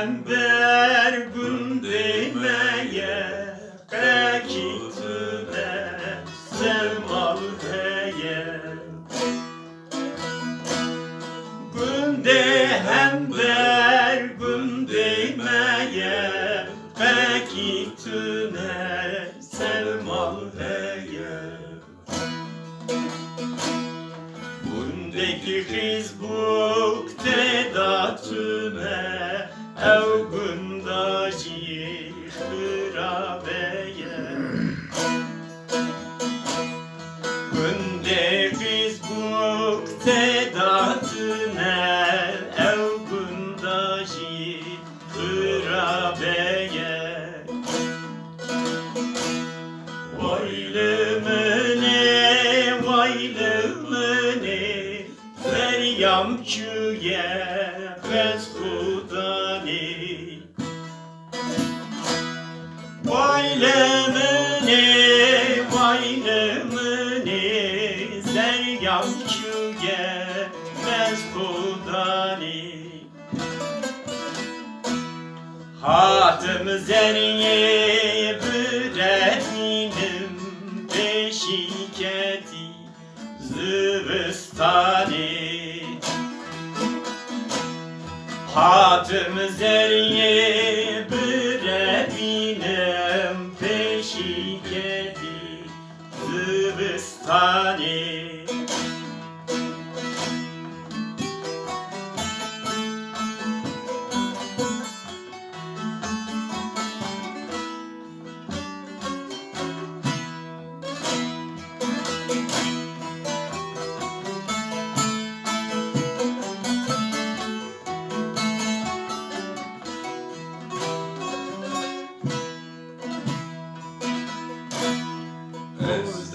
hem bergün değmeye Pekitüne sevmal heye Günde hem bergün değmeye Pekitüne sevmal heye Bundaki hizbuk tedatüne Evgündaji hırabeye Günde hizbuk tedatüne Evgündaji hırabeye Vaylımene, vaylımene Feryamçüye pes hudani Vaylımene, vaylımene Feryamçüye pes hudani Hatım zerye büretinim Beşiketi zıvıstani Hatım zerye büretinim Beşiketi zıvıstani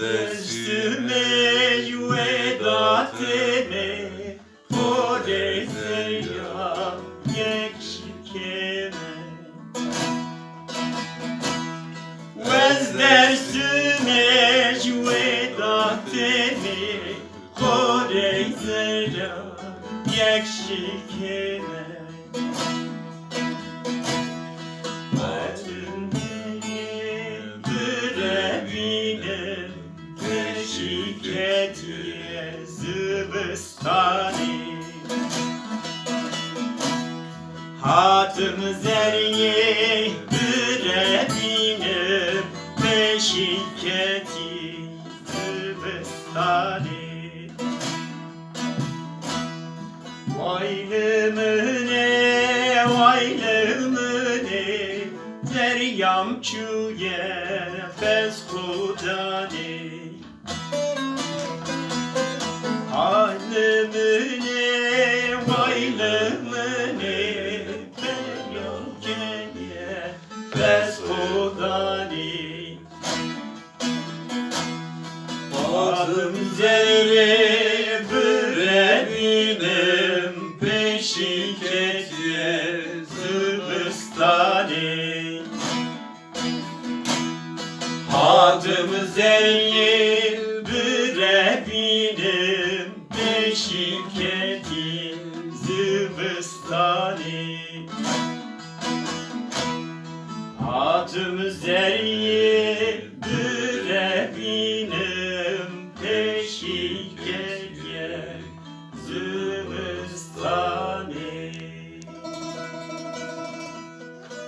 Özdeştime yüvedatime Kodese ya yekşikeme Özdeştime yüvedatime Kodese ya yekşikeme Beşiketiye zıvıstani Hatım zerye büretinim Beşiketi zıvıstani Vaylımene, vaylımene Feryamçüye pes hudani Halimine, vaylımine Feryamçüye pes hudani Hatım zerre büretinim Beşiketiye zıvıstani Hatım zerre büretinim Beşiketi zıvıstani Hatım zerre